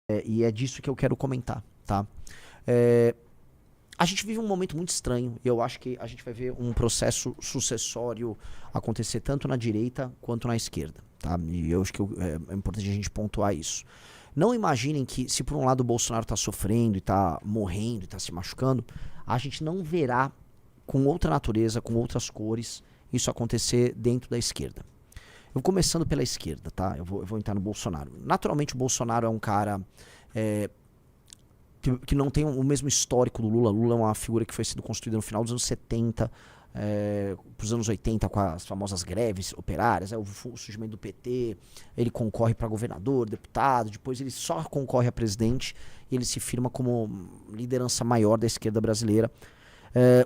E é disso que eu quero comentar, tá? A gente vive um momento muito estranho e eu acho que a gente vai ver um processo sucessório acontecer tanto na direita quanto na esquerda, tá? E eu acho que é importante a gente pontuar isso. Não imaginem que se por um lado o Bolsonaro está sofrendo e está morrendo e está se machucando, a gente não verá com outra natureza, com outras cores, isso acontecer dentro da esquerda. Eu começando pela esquerda, tá? Eu vou entrar no Bolsonaro. Naturalmente o Bolsonaro é um cara que não tem o mesmo histórico do Lula. Lula é uma figura que foi sendo construída no final dos anos 70, para os anos 80, com as famosas greves operárias, o surgimento do PT, ele concorre para governador, deputado, depois ele só concorre a presidente e ele se firma como liderança maior da esquerda brasileira.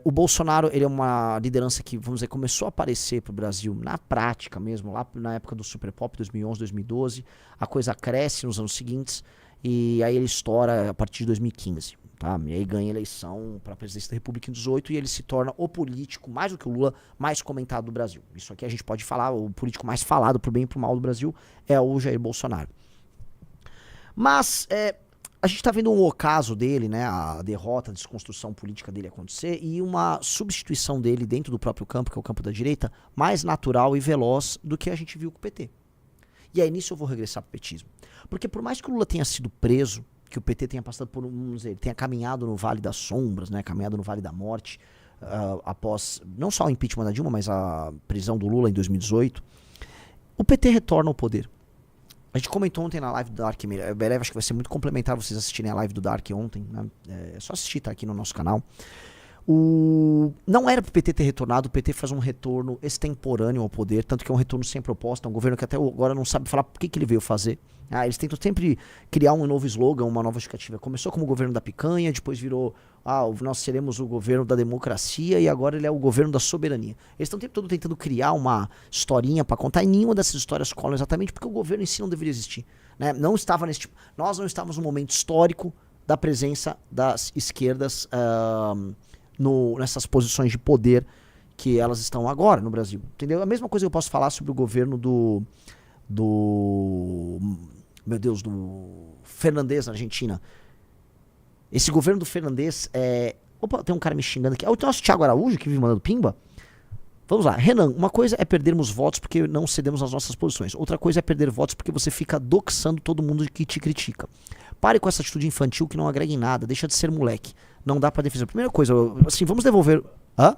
O Bolsonaro, ele é uma liderança que, vamos dizer, começou a aparecer para o Brasil na prática mesmo, lá na época do Super Pop, 2011, 2012, a coisa cresce nos anos seguintes, e aí ele estoura a partir de 2015, tá? E aí ganha a eleição para a presidência da República em 2018 e ele se torna o político, mais do que o Lula, mais comentado do Brasil. Isso aqui a gente pode falar, o político mais falado pro bem e pro mal do Brasil é o Jair Bolsonaro. Mas a gente tá vendo um ocaso dele, né, a derrota, a desconstrução política dele acontecer e uma substituição dele dentro do próprio campo, que é o campo da direita, mais natural e veloz do que a gente viu com o PT. E aí nisso eu vou regressar pro petismo. Porque por mais que o Lula tenha sido preso, que o PT tenha passado por, vamos dizer, tenha caminhado no Vale das Sombras, né, caminhado no Vale da Morte, após não só o impeachment da Dilma, mas a prisão do Lula em 2018, o PT retorna ao poder. A gente comentou ontem na live do Dark, acho que vai ser muito complementar vocês assistirem a live do Dark ontem, né? É só assistir, tá aqui no nosso canal. Não era pro PT ter retornado, o PT faz um retorno extemporâneo ao poder, tanto que é um retorno sem proposta, um governo que até agora não sabe falar por que ele veio fazer. Eles tentam sempre criar um novo slogan, uma nova justificativa. Começou como o governo da picanha, depois virou, nós seremos o governo da democracia e agora ele é o governo da soberania. Eles estão o tempo todo tentando criar uma historinha pra contar e nenhuma dessas histórias cola exatamente porque o governo em si não deveria existir, né? Nós não estávamos num momento histórico da presença das esquerdas nessas posições de poder que elas estão agora no Brasil, entendeu? A mesma coisa que eu posso falar sobre o governo do Fernandes na Argentina. Esse governo do Fernandes Opa, tem um cara me xingando aqui. É o nosso Thiago Araújo que vive mandando pimba? Vamos lá. Renan, uma coisa é perdermos votos porque não cedemos as nossas posições. Outra coisa é perder votos porque você fica doxando todo mundo que te critica. Pare com essa atitude infantil que não agrega em nada. Deixa de ser moleque. Não dá pra defender. Primeira coisa, assim, vamos devolver... Hã?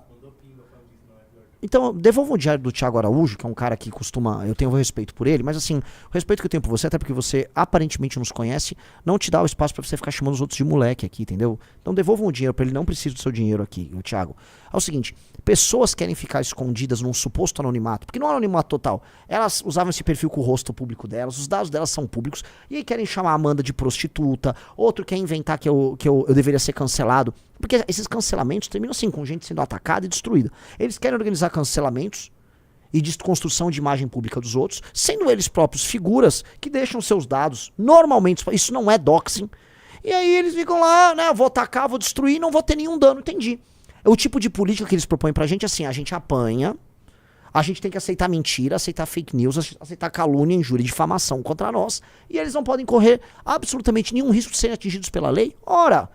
Então, devolva o diário do Thiago Araújo, que é um cara que costuma... Eu tenho respeito por ele, mas assim, o respeito que eu tenho por você, até porque você aparentemente nos conhece, não te dá o espaço pra você ficar chamando os outros de moleque aqui, entendeu? Então devolvam o dinheiro pra ele, não precisa do seu dinheiro aqui, o Thiago. É o seguinte, pessoas querem ficar escondidas num suposto anonimato, porque não é anonimato total. Elas usavam esse perfil com o rosto público delas, os dados delas são públicos, e aí querem chamar a Amanda de prostituta, outro quer inventar que eu deveria ser cancelado, porque esses cancelamentos terminam assim, com gente sendo atacada e destruída. Eles querem organizar cancelamentos e desconstrução de imagem pública dos outros, sendo eles próprios figuras que deixam seus dados normalmente, isso não é doxing, e aí eles ficam lá, né, vou atacar, vou destruir, não vou ter nenhum dano, entendi. O tipo de política que eles propõem pra gente é assim, a gente apanha, a gente tem que aceitar mentira, aceitar fake news, aceitar calúnia, injúria e difamação contra nós, e eles não podem correr absolutamente nenhum risco de serem atingidos pela lei. Ora,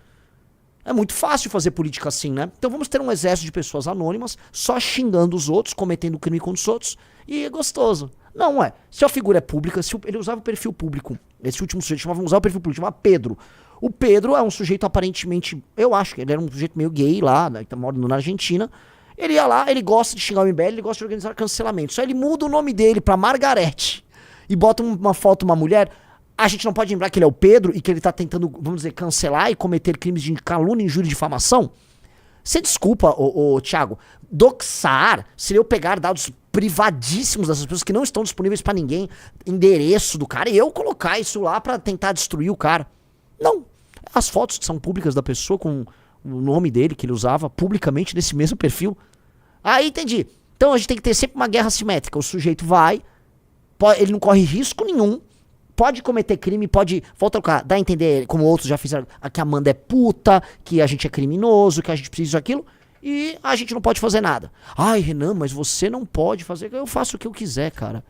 é muito fácil fazer política assim, né? Então vamos ter um exército de pessoas anônimas, só xingando os outros, cometendo crime contra os outros, e é gostoso. Não é. Se a figura é pública, ele usava o perfil público, esse último sujeito chamava usar o perfil público, chamava Pedro. O Pedro é um sujeito aparentemente, eu acho que ele era um sujeito meio gay lá, né, que tá morando na Argentina. Ele ia lá, ele gosta de xingar o MBL, ele gosta de organizar cancelamento. Só ele muda o nome dele pra Margarete e bota uma foto de uma mulher. A gente não pode lembrar que ele é o Pedro e que ele tá tentando, vamos dizer, cancelar e cometer crimes de calúnia, injúria e difamação? Você desculpa, Thiago, doxar seria eu pegar dados privadíssimos dessas pessoas que não estão disponíveis pra ninguém, endereço do cara, e eu colocar isso lá pra tentar destruir o cara. Não. As fotos são públicas da pessoa com o nome dele que ele usava publicamente nesse mesmo perfil. Aí entendi. Então a gente tem que ter sempre uma guerra simétrica. O sujeito vai, ele não corre risco nenhum, pode cometer crime, pode... Volta ao cara, dá a entender, como outros já fizeram, que a Amanda é puta, que a gente é criminoso, que a gente precisa disso, aquilo, e a gente não pode fazer nada. Ai, Renan, mas você não pode fazer... Eu faço o que eu quiser, cara.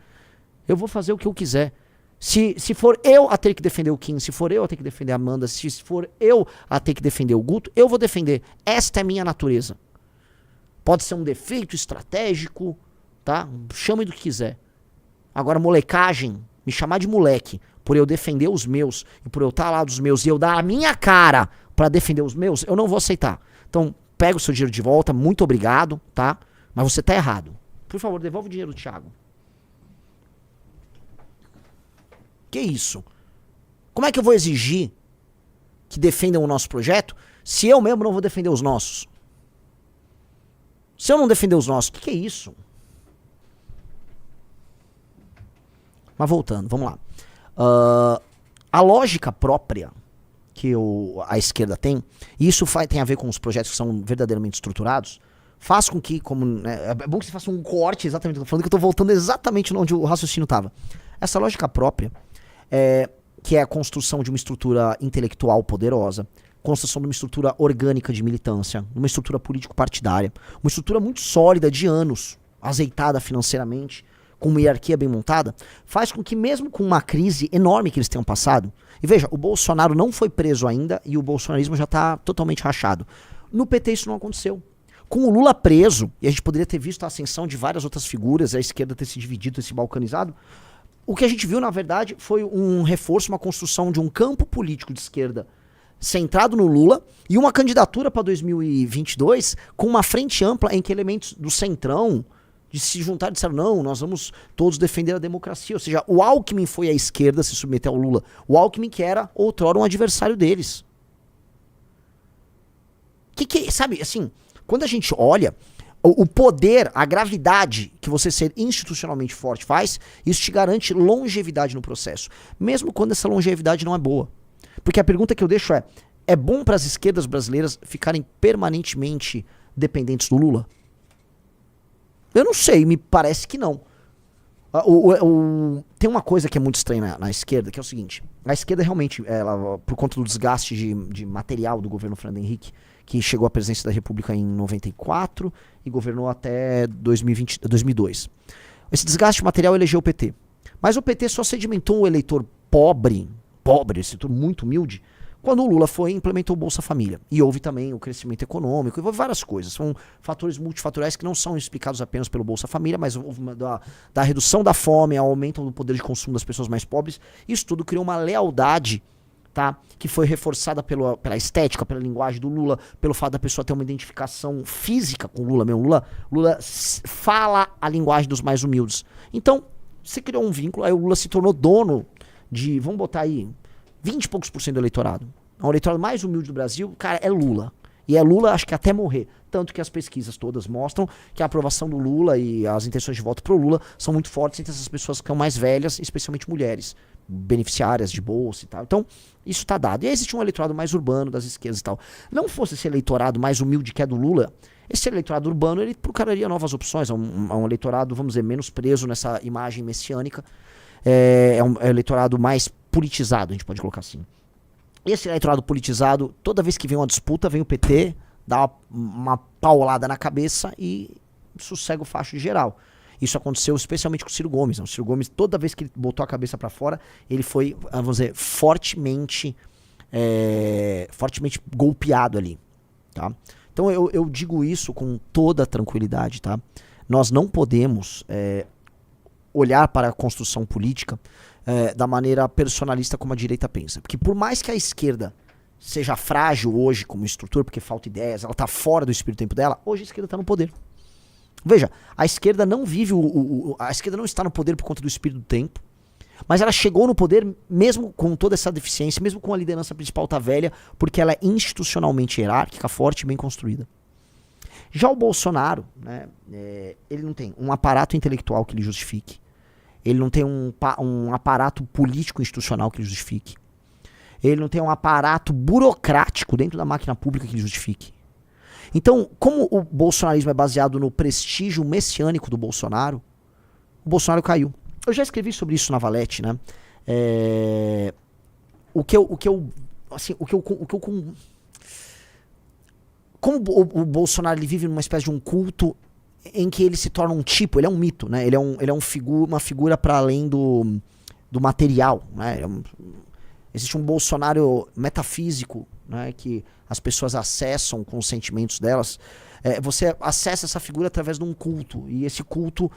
Eu vou fazer o que eu quiser. Se for eu a ter que defender o Kim, se for eu a ter que defender a Amanda, se for eu a ter que defender o Guto, eu vou defender. Esta é a minha natureza. Pode ser um defeito estratégico, tá? Chame do que quiser. Agora, molecagem, me chamar de moleque, por eu defender os meus, e por eu estar lá dos meus, e eu dar a minha cara pra defender os meus, eu não vou aceitar. Então, pega o seu dinheiro de volta, muito obrigado, tá? Mas você tá errado. Por favor, devolve o dinheiro do Thiago. Que isso? Como é que eu vou exigir que defendam o nosso projeto se eu mesmo não vou defender os nossos? Se eu não defender os nossos, o que é isso? Mas voltando, vamos lá. A lógica própria que a esquerda tem, e isso tem a ver com os projetos que são verdadeiramente estruturados, faz com que, é bom que você faça um corte exatamente, eu tô falando que eu tô voltando exatamente onde o raciocínio estava. Essa lógica própria, que é a construção de uma estrutura intelectual poderosa, construção de uma estrutura orgânica de militância, uma estrutura político-partidária, uma estrutura muito sólida de anos, azeitada financeiramente, com uma hierarquia bem montada, faz com que mesmo com uma crise enorme que eles tenham passado, e veja, o Bolsonaro não foi preso ainda e o bolsonarismo já está totalmente rachado. No PT isso não aconteceu. Com o Lula preso, e a gente poderia ter visto a ascensão de várias outras figuras, a esquerda ter se dividido, ter se balcanizado, o que a gente viu, na verdade, foi um reforço, uma construção de um campo político de esquerda centrado no Lula e uma candidatura para 2022 com uma frente ampla em que elementos do centrão de se juntar e disseram, não, nós vamos todos defender a democracia. Ou seja, o Alckmin foi à esquerda se submeter ao Lula. O Alckmin que era outrora um adversário deles. Sabe, assim, quando a gente olha o poder, a gravidade que você ser institucionalmente forte faz, isso te garante longevidade no processo. Mesmo quando essa longevidade não é boa. Porque a pergunta que eu deixo é bom para as esquerdas brasileiras ficarem permanentemente dependentes do Lula? Eu não sei, me parece que não. Tem uma coisa que é muito estranha na esquerda, que é o seguinte. A esquerda realmente, por conta do desgaste de material do governo Fernando Henrique, que chegou à presidência da República em 94 e governou até 2002. Esse desgaste material elegeu o PT. Mas o PT só sedimentou um eleitor pobre, esse eleitor muito humilde, quando o Lula foi e implementou o Bolsa Família. E houve também o crescimento econômico, houve várias coisas. São fatores multifatoriais que não são explicados apenas pelo Bolsa Família, mas houve da redução da fome, ao aumento do poder de consumo das pessoas mais pobres. Isso tudo criou uma lealdade, tá? Que foi reforçada pela estética, pela linguagem do Lula, pelo fato da pessoa ter uma identificação física com o Lula mesmo. Lula fala a linguagem dos mais humildes. Então, se criou um vínculo, aí o Lula se tornou dono de, vamos botar aí, 20 e poucos por cento do eleitorado. O eleitorado mais humilde do Brasil, cara, é Lula. E é Lula, acho que até morrer. Tanto que as pesquisas todas mostram que a aprovação do Lula e as intenções de voto pro Lula são muito fortes entre essas pessoas que são mais velhas, especialmente mulheres, beneficiárias de bolsa e tal. Então, isso tá dado. E aí existe um eleitorado mais urbano das esquerdas e tal. Não fosse esse eleitorado mais humilde que é do Lula, esse eleitorado urbano, ele procuraria novas opções. É um eleitorado, vamos dizer, menos preso nessa imagem messiânica. É um eleitorado mais politizado, a gente pode colocar assim. Esse eleitorado politizado, toda vez que vem uma disputa, vem o PT, dá uma paulada na cabeça e sossega o facho de geral. Isso aconteceu especialmente com o Ciro Gomes. O Ciro Gomes, toda vez que ele botou a cabeça pra fora, ele foi, vamos dizer, fortemente golpeado ali, tá? Então eu digo isso com toda tranquilidade, tá? Nós não podemos olhar para a construção política da maneira personalista como a direita pensa. Porque por mais que a esquerda seja frágil hoje como estrutura, porque falta ideias, ela está fora do espírito do tempo dela, hoje a esquerda está no poder. Veja, a esquerda não vive, a esquerda não está no poder por conta do espírito do tempo, mas ela chegou no poder mesmo com toda essa deficiência, mesmo com a liderança principal tá velha, porque ela é institucionalmente hierárquica, forte e bem construída. Já o Bolsonaro, né, ele não tem um aparato intelectual que lhe justifique. Ele não tem um aparato político institucional que lhe justifique. Ele não tem um aparato burocrático dentro da máquina pública que lhe justifique. Então, como o bolsonarismo é baseado no prestígio messiânico do Bolsonaro, o Bolsonaro caiu. Eu já escrevi sobre isso na Valete, né? Como o Bolsonaro ele vive numa espécie de um culto em que ele se torna um tipo, ele é um mito, né? Ele é uma figura para além do material, né? Existe um Bolsonaro metafísico, né, que as pessoas acessam com os sentimentos delas. Você acessa essa figura através de um culto, e esse culto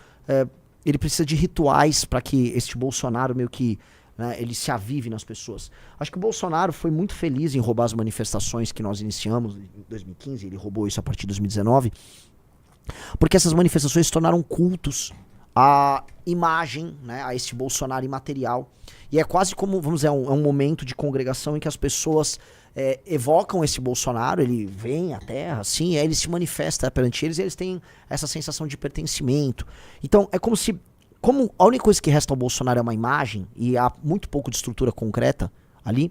ele precisa de rituais para que este Bolsonaro meio que, né, ele se avive nas pessoas. Acho que o Bolsonaro foi muito feliz em roubar as manifestações que nós iniciamos em 2015, ele roubou isso a partir de 2019, porque essas manifestações se tornaram cultos à imagem, né, a este Bolsonaro imaterial. E é quase como, vamos dizer, é um momento de congregação em que as pessoas evocam esse Bolsonaro, ele vem à Terra, assim, e aí ele se manifesta perante eles, e eles têm essa sensação de pertencimento. Então, é como se, como a única coisa que resta ao Bolsonaro é uma imagem, e há muito pouco de estrutura concreta ali,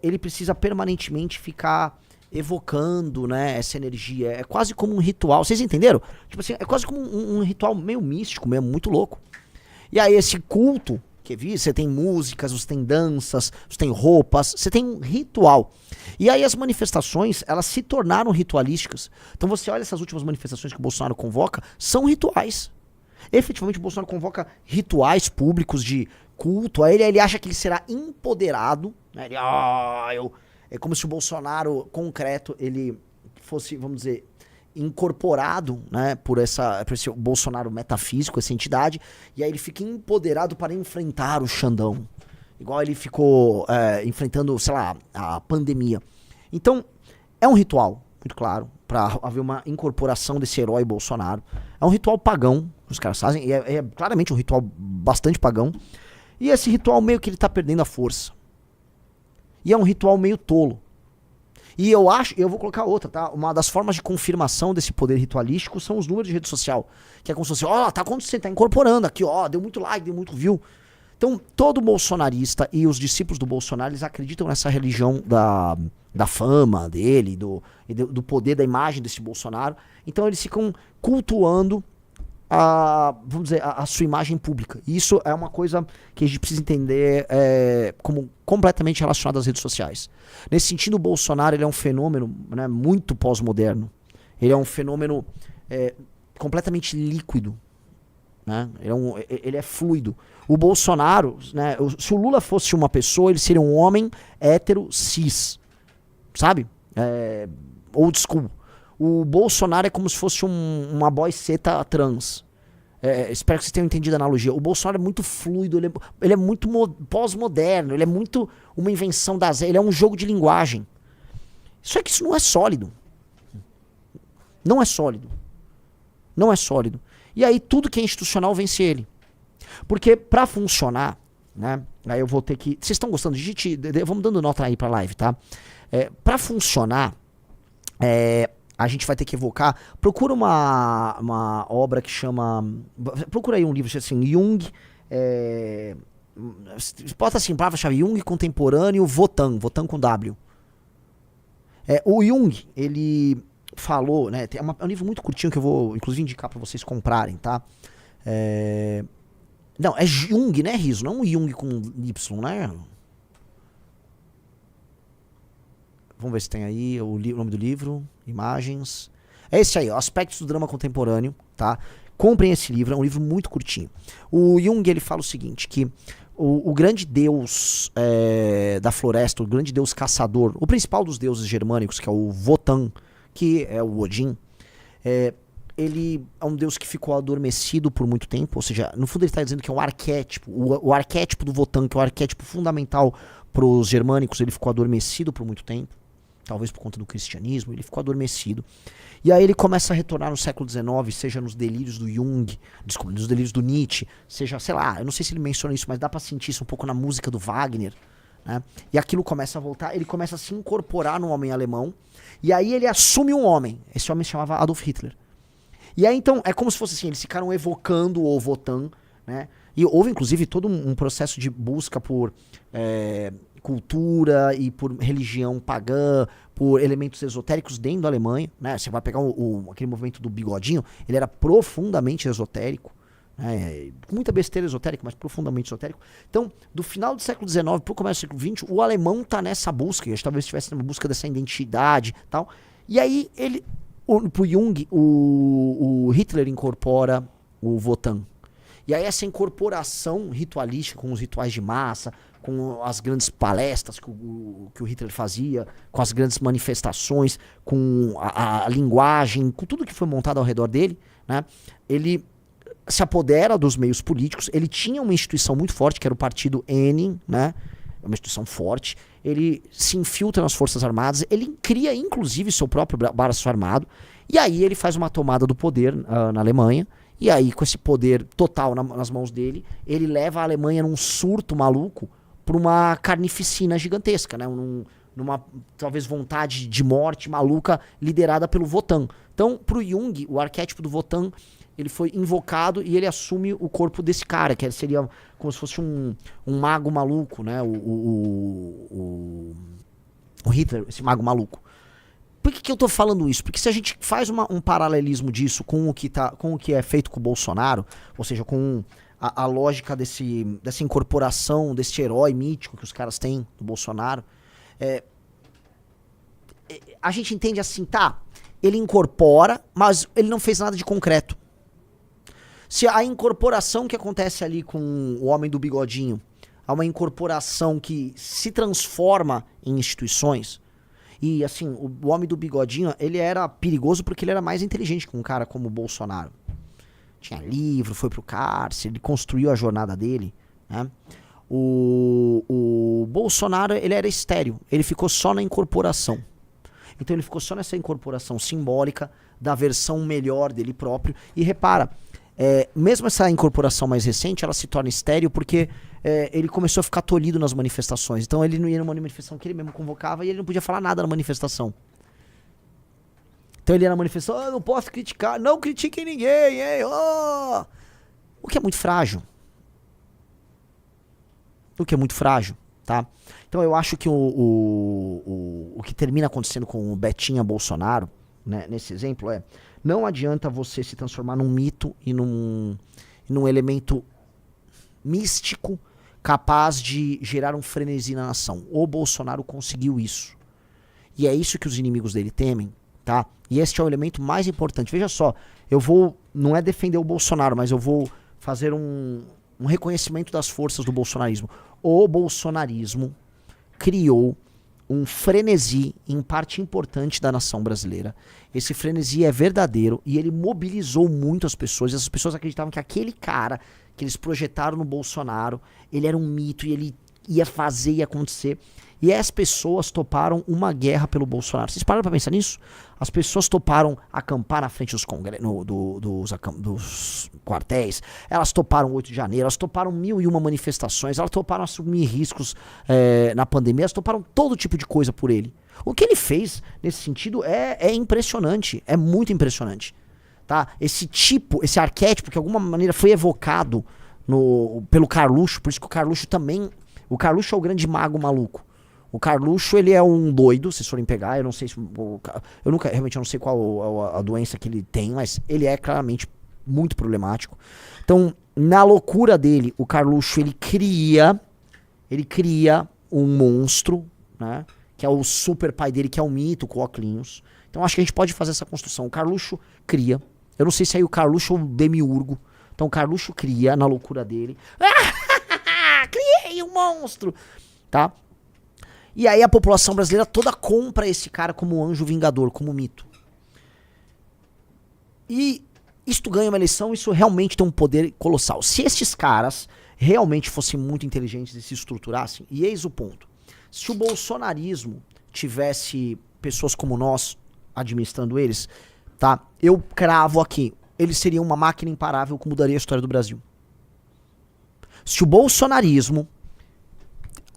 ele precisa permanentemente ficar evocando, né, essa energia. É quase como um ritual, vocês entenderam? Tipo assim, é quase como um ritual meio místico mesmo, muito louco. E aí esse culto, que você tem músicas, você tem danças, você tem roupas, você tem um ritual. E aí as manifestações, elas se tornaram ritualísticas. Então você olha essas últimas manifestações que o Bolsonaro convoca, são rituais. Efetivamente o Bolsonaro convoca rituais públicos de culto. Aí ele acha que ele será empoderado, né? É como se o Bolsonaro concreto, ele fosse, vamos dizer, incorporado, né, por esse Bolsonaro metafísico, essa entidade, e aí ele fica empoderado para enfrentar o Xandão, igual ele ficou enfrentando, sei lá, a pandemia. Então, é um ritual, muito claro, para haver uma incorporação desse herói Bolsonaro. É um ritual pagão que os caras fazem, e é claramente um ritual bastante pagão, e esse ritual meio que ele tá perdendo a força. E é um ritual meio tolo. E eu vou colocar outra, tá? Uma das formas de confirmação desse poder ritualístico são os números de rede social. Que é como se fosse, tá acontecendo, tá incorporando aqui, deu muito like, deu muito view. Então, todo bolsonarista e os discípulos do Bolsonaro, eles acreditam nessa religião da fama dele, do poder da imagem desse Bolsonaro. Então, eles ficam cultuando vamos dizer, a sua imagem pública. E isso é uma coisa que a gente precisa entender como completamente relacionado às redes sociais. Nesse sentido, o Bolsonaro ele é um fenômeno, né, muito pós-moderno. Ele é um fenômeno completamente líquido. Né? Ele é fluido. O Bolsonaro, né, se o Lula fosse uma pessoa, ele seria um homem hétero cis. Sabe? Old school. O Bolsonaro é como se fosse uma boyceta trans. Espero que vocês tenham entendido a analogia. O Bolsonaro é muito fluido, ele é muito pós-moderno, ele é muito uma invenção ele é um jogo de linguagem. Só que isso não é sólido. Não é sólido. Não é sólido. E aí tudo que é institucional vence ele. Porque pra funcionar, né, aí eu vou ter que... Vocês estão gostando? Vamos dando nota aí pra live, tá? Pra funcionar, a gente vai ter que evocar. Procura uma obra que chama. Procura aí um livro assim, Jung. Bota assim, palavra-chave Jung contemporâneo, Wotan com W. O Jung, ele falou, né? É um livro muito curtinho que eu vou, inclusive, indicar pra vocês comprarem, tá? Não, é Jung, né, Riso? Não um Jung com Y, né? Vamos ver se tem aí o nome do livro, imagens. É esse aí, Aspectos do Drama Contemporâneo, tá? Comprem esse livro, é um livro muito curtinho. O Jung, ele fala o seguinte, que o grande deus da floresta, o grande deus caçador, o principal dos deuses germânicos, que é o Wotan, que é o Odin, ele é um deus que ficou adormecido por muito tempo, ou seja, no fundo ele está dizendo que é um arquétipo, o arquétipo do Wotan, que é o arquétipo fundamental para os germânicos, ele ficou adormecido por muito tempo. Talvez por conta do cristianismo, ele ficou adormecido. E aí ele começa a retornar no século XIX, seja nos delírios do Jung, desculpa, nos delírios do Nietzsche, seja, sei lá, eu não sei se ele menciona isso, mas dá pra sentir isso um pouco na música do Wagner, né? E aquilo começa a voltar, ele começa a se incorporar no homem alemão, e aí ele assume um homem. Esse homem se chamava Adolf Hitler. E aí então, é como se fosse assim, eles ficaram evocando o Wotan, né? E houve inclusive todo um processo de busca por cultura e por religião pagã, por elementos esotéricos dentro da Alemanha, né? Você vai pegar aquele movimento do bigodinho, ele era profundamente esotérico, né? Muita besteira esotérica, mas profundamente esotérico. Então, do final do século XIX para o começo do século XX, o alemão tá nessa busca, e talvez estivesse numa busca dessa identidade, tal. E aí pro Jung, o Hitler incorpora o Wotan. E aí essa incorporação ritualística com os rituais de massa, com as grandes palestras que o Hitler fazia, com as grandes manifestações, com a linguagem, com tudo que foi montado ao redor dele, né? Ele se apodera dos meios políticos. Ele tinha uma instituição muito forte, que era o Partido N, né? Uma instituição forte. Ele se infiltra nas Forças Armadas, ele cria inclusive seu próprio braço armado, e aí ele faz uma tomada do poder na Alemanha. E aí, com esse poder total nas mãos dele, ele leva a Alemanha num surto maluco para uma carnificina gigantesca, né? Numa talvez vontade de morte maluca liderada pelo Wotan. Então, para o Jung, o arquétipo do Wotan, ele foi invocado e ele assume o corpo desse cara, que seria como se fosse um mago maluco, né? O Hitler, esse mago maluco. Por que eu tô falando isso? Porque se a gente faz um paralelismo disso com o que é feito com o Bolsonaro, ou seja, com a lógica dessa incorporação, desse herói mítico que os caras têm do Bolsonaro, a gente entende assim, tá, ele incorpora, mas ele não fez nada de concreto. Se a incorporação que acontece ali com o homem do bigodinho é uma incorporação que se transforma em instituições. E assim, o homem do bigodinho, ele era perigoso porque ele era mais inteligente que um cara como o Bolsonaro. Tinha livro, foi pro cárcere, ele construiu a jornada dele, né? O Bolsonaro, ele era estéril, ele ficou só na incorporação. Então ele ficou só nessa incorporação simbólica da versão melhor dele próprio. E repara, mesmo essa incorporação mais recente, ela se torna estéril porque ele começou a ficar tolhido nas manifestações. Então ele não ia numa manifestação que ele mesmo convocava e ele não podia falar nada na manifestação. Então ele ia na manifestação, não posso criticar, não critiquem ninguém, hein? Oh! O que é muito frágil. O que é muito frágil, tá? Então eu acho que o que termina acontecendo com o Betinha Bolsonaro, né, nesse exemplo, não adianta você se transformar num mito e num elemento místico capaz de gerar um frenesi na nação. O Bolsonaro conseguiu isso. E é isso que os inimigos dele temem, tá? E este é o elemento mais importante. Veja só, não é defender o Bolsonaro, mas eu vou fazer um reconhecimento das forças do bolsonarismo. O bolsonarismo criou um frenesi em parte importante da nação brasileira. Esse frenesi é verdadeiro e ele mobilizou muito as pessoas. E as pessoas acreditavam que aquele cara que eles projetaram no Bolsonaro, ele era um mito e ele ia fazer e acontecer. E as pessoas toparam uma guerra pelo Bolsonaro. Vocês pararam pra pensar nisso? As pessoas toparam acampar na frente dos quartéis, elas toparam o 8 de janeiro, elas toparam 1001 manifestações, elas toparam assumir riscos na pandemia, elas toparam todo tipo de coisa por ele. O que ele fez nesse sentido é impressionante, é muito impressionante. Tá? Esse arquétipo que de alguma maneira foi evocado pelo Carluxo, por isso que o Carluxo também... O Carluxo é o grande mago maluco. O Carluxo, ele é um doido, se forem pegar, eu não sei se... realmente eu não sei qual a doença que ele tem, mas ele é claramente muito problemático. Então, na loucura dele, o Carluxo, ele cria um monstro, né? Que é o super pai dele, que é um mito, com óculos. Então, acho que a gente pode fazer essa construção. O Carluxo cria, eu não sei se é o Carluxo ou o Demiurgo. Então, o Carluxo cria, na loucura dele... Criei um monstro! Tá? E aí a população brasileira toda compra esse cara como anjo vingador, como mito. E isto ganha uma eleição, isso realmente tem um poder colossal. Se esses caras realmente fossem muito inteligentes e se estruturassem, e eis o ponto. Se o bolsonarismo tivesse pessoas como nós administrando eles, tá? Eu cravo aqui, eles seriam uma máquina imparável que mudaria a história do Brasil. Se o bolsonarismo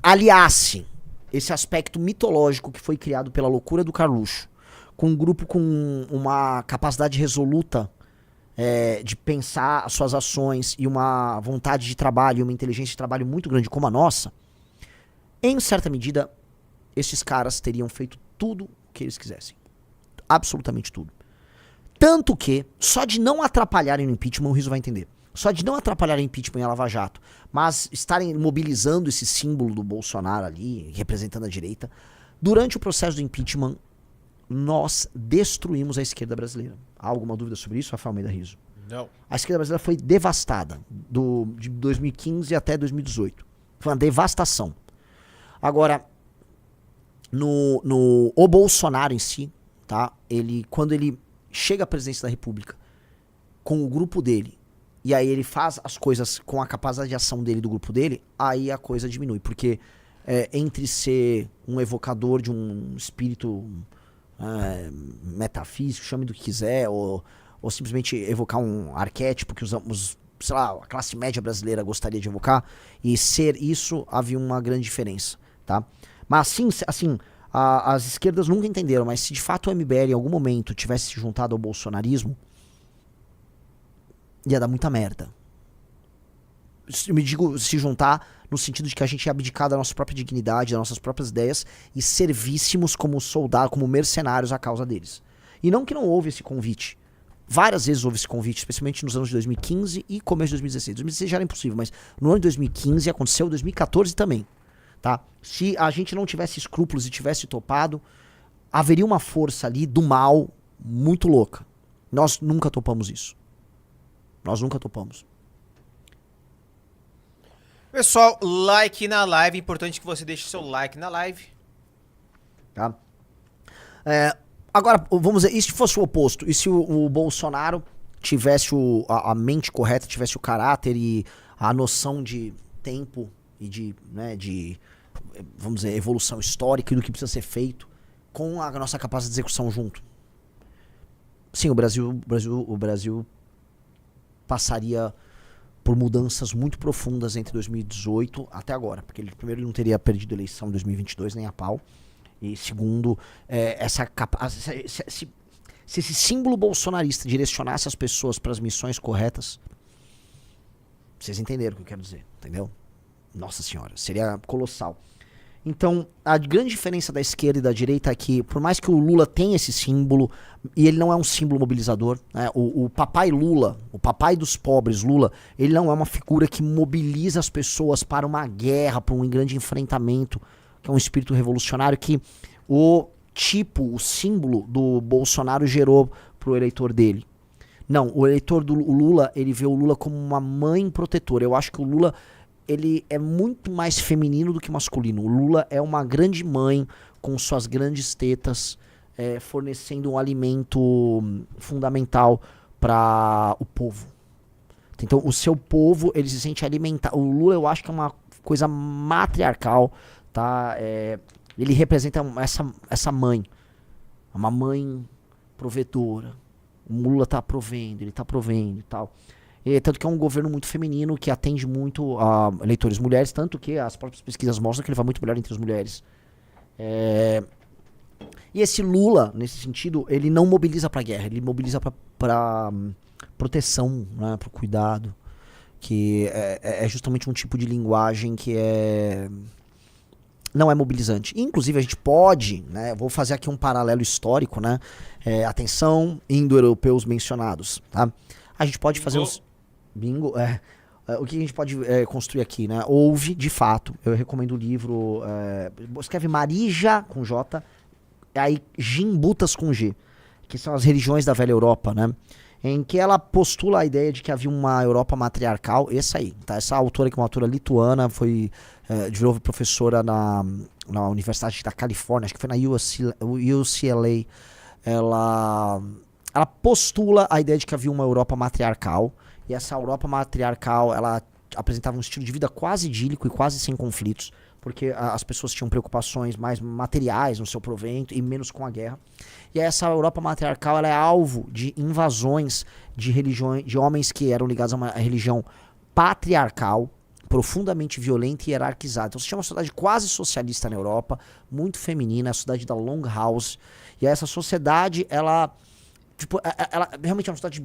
aliasse esse aspecto mitológico que foi criado pela loucura do Carluxo, com um grupo com uma capacidade resoluta de pensar as suas ações e uma vontade de trabalho, uma inteligência de trabalho muito grande como a nossa, em certa medida, esses caras teriam feito tudo o que eles quisessem. Absolutamente tudo. Tanto que, só de não atrapalharem no impeachment, o Rizzo vai entender. Só de não atrapalhar o impeachment e a Lava Jato, mas estarem mobilizando esse símbolo do Bolsonaro ali, representando a direita, durante o processo do impeachment, nós destruímos a esquerda brasileira. Há alguma dúvida sobre isso, Rafael Almeida Rizzo? Não. A esquerda brasileira foi devastada de 2015 até 2018. Foi uma devastação. Agora, o Bolsonaro em si, tá? Quando ele chega à presidência da República com o grupo dele, e aí ele faz as coisas com a capacidade de ação dele, do grupo dele, aí a coisa diminui. Porque entre ser um evocador de um espírito metafísico, chame do que quiser, ou simplesmente evocar um arquétipo que sei lá, a classe média brasileira gostaria de evocar, e ser isso, havia uma grande diferença, tá? Mas assim, as esquerdas nunca entenderam, mas se de fato o MBL em algum momento tivesse se juntado ao bolsonarismo, ia dar muita merda. Eu me digo se juntar no sentido de que a gente ia abdicar da nossa própria dignidade, das nossas próprias ideias, e servíssemos como soldados, como mercenários à causa deles. E não que não houve esse convite. Várias vezes houve esse convite, especialmente nos anos de 2015 e começo de 2016. 2016 já era impossível, mas no ano de 2015 aconteceu, 2014 também. Tá? Se a gente não tivesse escrúpulos e tivesse topado, haveria uma força ali do mal muito louca. Nós nunca topamos isso. Nós nunca topamos. Pessoal, like na live. Importante que você deixe seu like na live. Tá? Agora, vamos dizer, e se fosse o oposto? E se o Bolsonaro tivesse a mente correta, tivesse o caráter e a noção de tempo e de vamos dizer, evolução histórica e do que precisa ser feito com a nossa capacidade de execução junto? Sim, o Brasil passaria por mudanças muito profundas entre 2018 até agora, porque primeiro ele não teria perdido a eleição em 2022 nem a pau, e segundo, se esse símbolo bolsonarista direcionasse as pessoas para as missões corretas, vocês entenderam o que eu quero dizer, entendeu? Nossa senhora, seria colossal. Então, a grande diferença da esquerda e da direita é que, por mais que o Lula tenha esse símbolo, e ele não é um símbolo mobilizador, né? O papai Lula, o papai dos pobres Lula, ele não é uma figura que mobiliza as pessoas para uma guerra, para um grande enfrentamento, que é um espírito revolucionário que o símbolo do Bolsonaro gerou para o eleitor dele. Não, o eleitor do Lula, ele vê o Lula como uma mãe protetora. Eu acho que o Lula, ele é muito mais feminino do que masculino. O Lula é uma grande mãe com suas grandes tetas, fornecendo um alimento fundamental para o povo. Então, o seu povo, ele se sente alimentado. O Lula, eu acho que é uma coisa matriarcal, tá? Ele representa essa mãe, uma mãe provedora. O Lula tá provendo, ele tá provendo e tal. Tanto que é um governo muito feminino, que atende muito a eleitores mulheres, tanto que as próprias pesquisas mostram que ele vai muito melhor entre as mulheres. E esse Lula, nesse sentido, ele não mobiliza pra guerra, ele mobiliza pra proteção, né, pro cuidado, que é justamente um tipo de linguagem que não é mobilizante. Inclusive, a gente pode, né, vou fazer aqui um paralelo histórico, né, atenção, indo-europeus mencionados, tá? A gente pode fazer uns... Bingo, o que a gente pode construir aqui, né? Houve, de fato, eu recomendo o livro, escreve Marija, com J, aí Gimbutas com G, que são as religiões da velha Europa, né? Em que ela postula a ideia de que havia uma Europa matriarcal, tá? Essa autora, que é uma autora lituana, virou professora na Universidade da Califórnia, acho que foi na UCLA, ela postula a ideia de que havia uma Europa matriarcal, e essa Europa matriarcal, ela apresentava um estilo de vida quase idílico e quase sem conflitos, porque as pessoas tinham preocupações mais materiais no seu provento e menos com a guerra. E essa Europa matriarcal, ela é alvo de invasões de religiões, de homens que eram ligados a uma religião patriarcal, profundamente violenta e hierarquizada. Então você tinha uma sociedade quase socialista na Europa, muito feminina, a sociedade da Longhouse. E essa sociedade, ela realmente é uma sociedade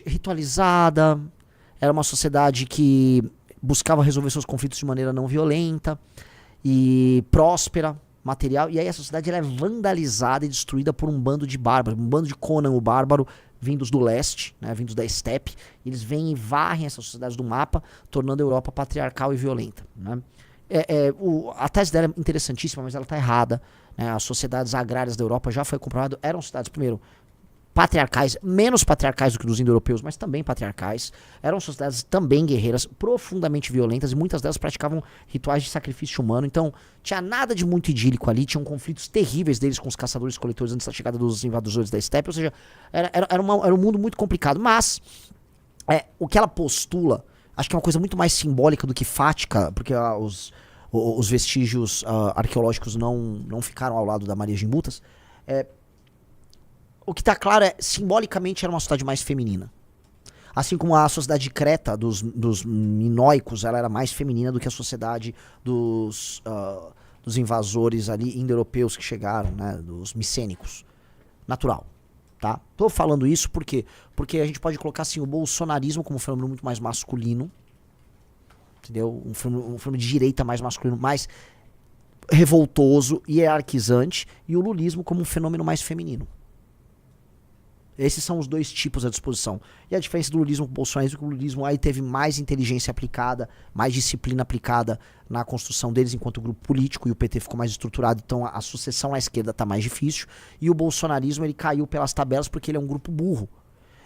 ritualizada, era uma sociedade que buscava resolver seus conflitos de maneira não violenta e próspera, material, e aí a sociedade ela é vandalizada e destruída por um bando de bárbaros, um bando de Conan o Bárbaro, vindos do leste, né, vindos da estepe. Eles vêm e varrem essas sociedades do mapa, tornando a Europa patriarcal e violenta, né? A tese dela é interessantíssima, mas ela está errada, né? As sociedades agrárias da Europa, já foi comprovado, eram sociedades, primeiro, patriarcais, menos patriarcais do que dos indo-europeus, mas também patriarcais. Eram sociedades também guerreiras, profundamente violentas, e muitas delas praticavam rituais de sacrifício humano. Então, tinha nada de muito idílico ali, tinham conflitos terríveis deles com os caçadores-coletores antes da chegada dos invasores da estepe, ou seja, era um mundo muito complicado. Mas, o que ela postula, acho que é uma coisa muito mais simbólica do que fática, porque os vestígios arqueológicos não ficaram ao lado da Maria Gimbutas. O que tá claro simbolicamente era uma sociedade mais feminina. Assim como a sociedade de Creta, dos minoicos, ela era mais feminina do que a sociedade dos invasores ali indo-europeus que chegaram, né, dos micênicos. Natural, tá? Tô falando isso porque a gente pode colocar assim, o bolsonarismo como um fenômeno muito mais masculino, entendeu? Um fenômeno de direita mais masculino, mais revoltoso e hierarquizante, e o lulismo como um fenômeno mais feminino. Esses são os dois tipos à disposição. E a diferença do lulismo com o bolsonarismo é que o lulismo aí teve mais inteligência aplicada, mais disciplina aplicada na construção deles enquanto grupo político, e o PT ficou mais estruturado, então a sucessão à esquerda está mais difícil. E o bolsonarismo, ele caiu pelas tabelas porque ele é um grupo burro.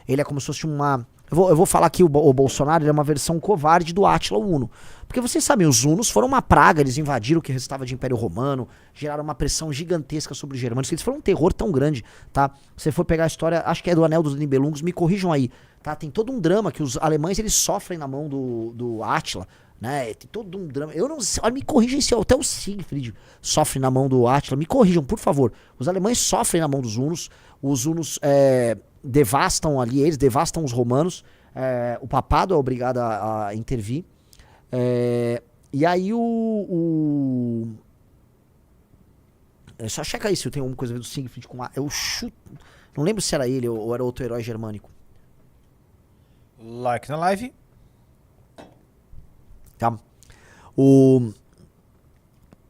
Ele é como se fosse uma... Eu vou falar que o Bolsonaro é uma versão covarde do Átila Uno. Porque vocês sabem, os hunos foram uma praga, eles invadiram o que restava de Império Romano, geraram uma pressão gigantesca sobre os germânicos, eles foram um terror tão grande, tá? Se você for pegar a história, acho que é do Anel dos Nibelungos, me corrijam aí, tá? Tem todo um drama que os alemães, eles sofrem na mão do Átila, né? Tem todo um drama, eu não sei, olha, me corrijam se até o Siegfried sofre na mão do Átila, me corrijam, por favor. Os alemães sofrem na mão dos hunos, os hunos devastam ali, eles devastam os romanos, o papado é obrigado a intervir, e aí só checa aí se eu tenho alguma coisa a ver do Siegfried com eu chuto, não lembro se era ele ou era outro herói germânico. Like na live. Tá.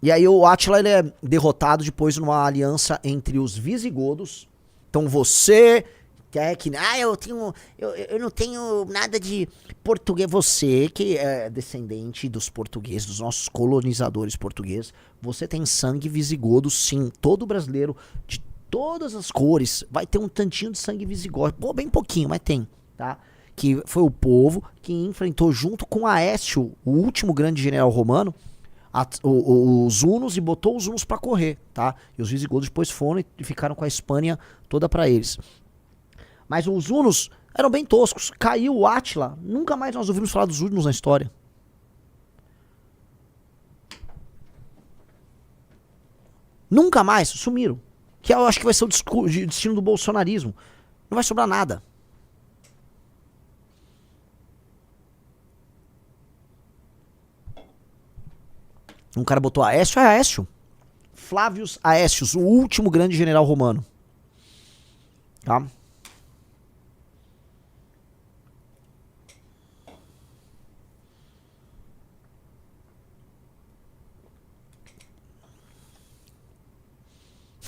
E aí o Átila, ele é derrotado depois numa aliança entre os visigodos. Então você que eu não tenho nada de português. Você que é descendente dos portugueses, dos nossos colonizadores portugueses, você tem sangue visigodo, sim. Todo brasileiro de todas as cores vai ter um tantinho de sangue visigodo. Pô, bem pouquinho, mas tem, tá? Que foi o povo que enfrentou junto com Aécio, o último grande general romano, os hunos, e botou os hunos pra correr, tá? E os visigodos depois foram e ficaram com a Espanha toda pra eles. Mas os hunos eram bem toscos. Caiu o Átila, nunca mais nós ouvimos falar dos hunos na história. Nunca mais, sumiram. Que eu acho que vai ser o destino do bolsonarismo. Não vai sobrar nada. Um cara botou Aécio, Aécio. Flávios Aécios, o último grande general romano. Tá?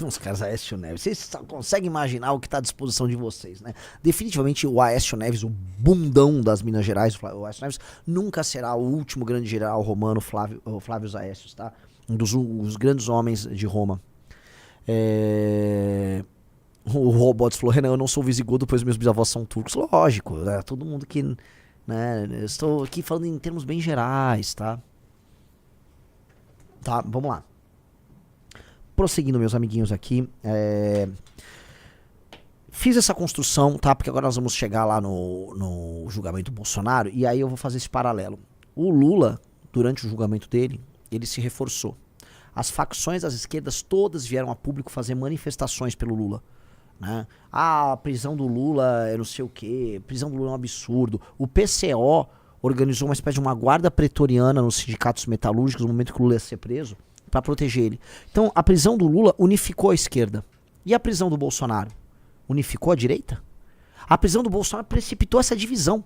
Os caras Aécio Neves. Vocês conseguem imaginar o que está à disposição de vocês, né? Definitivamente o Aécio Neves, o bundão das Minas Gerais, o Aécio Neves, nunca será o último grande general romano, Flávios Aécios, tá? Um dos grandes homens de Roma. O Robots falou, Renan, eu não sou visigodo, pois meus bisavós são turcos. Lógico, né? Todo mundo que... né? Eu estou aqui falando em termos bem gerais, tá? Tá, vamos lá. Prosseguindo, meus amiguinhos aqui, fiz essa construção, tá? Porque agora nós vamos chegar lá no julgamento do Bolsonaro, e aí eu vou fazer esse paralelo. O Lula, durante o julgamento dele, ele se reforçou. As facções das esquerdas todas vieram a público fazer manifestações pelo Lula, né? A prisão do Lula é não sei o quê, prisão do Lula é um absurdo. O PCO organizou uma espécie de uma guarda pretoriana nos sindicatos metalúrgicos no momento que o Lula ia ser preso, para proteger ele. Então, a prisão do Lula unificou a esquerda. E a prisão do Bolsonaro? Unificou a direita? A prisão do Bolsonaro precipitou essa divisão.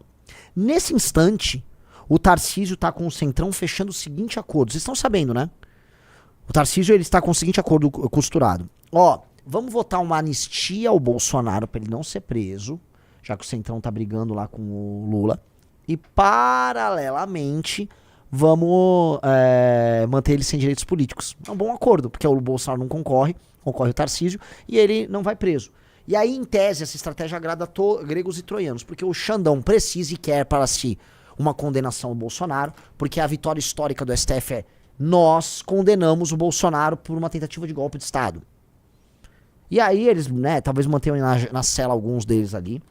Nesse instante, o Tarcísio está com o Centrão fechando o seguinte acordo. Vocês estão sabendo, né? O Tarcísio, ele está com o seguinte acordo costurado. Ó, vamos votar uma anistia ao Bolsonaro para ele não ser preso, já que o Centrão tá brigando lá com o Lula. E, paralelamente, vamos manter ele sem direitos políticos. É um bom acordo, porque o Bolsonaro não concorre o Tarcísio, e ele não vai preso. E aí, em tese, essa estratégia agrada gregos e troianos, porque o Xandão precisa e quer para si uma condenação ao Bolsonaro, porque a vitória histórica do STF é nós condenamos o Bolsonaro por uma tentativa de golpe de Estado. E aí eles, né, talvez mantenham na cela alguns deles ali.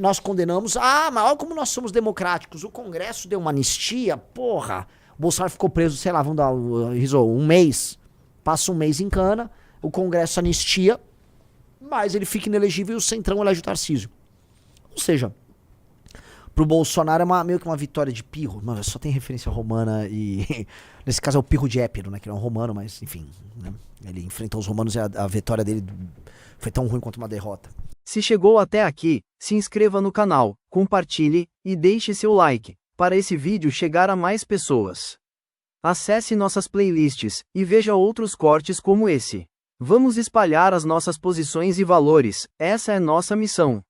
Nós condenamos, mas olha como nós somos democráticos, o Congresso deu uma anistia, porra, o Bolsonaro ficou preso, sei lá, vamos dar um mês, passa um mês em cana, o Congresso anistia, mas ele fica inelegível e o Centrão elege o Tarcísio. Ou seja, pro Bolsonaro é meio que uma vitória de pirro. Mano, só tem referência romana e... Nesse caso é o pirro de Épiro, né? Que não é um romano, mas enfim. Né? Ele enfrentou os romanos e a vitória dele foi tão ruim quanto uma derrota. Se chegou até aqui, se inscreva no canal, compartilhe e deixe seu like, para esse vídeo chegar a mais pessoas. Acesse nossas playlists e veja outros cortes como esse. Vamos espalhar as nossas posições e valores, essa é nossa missão.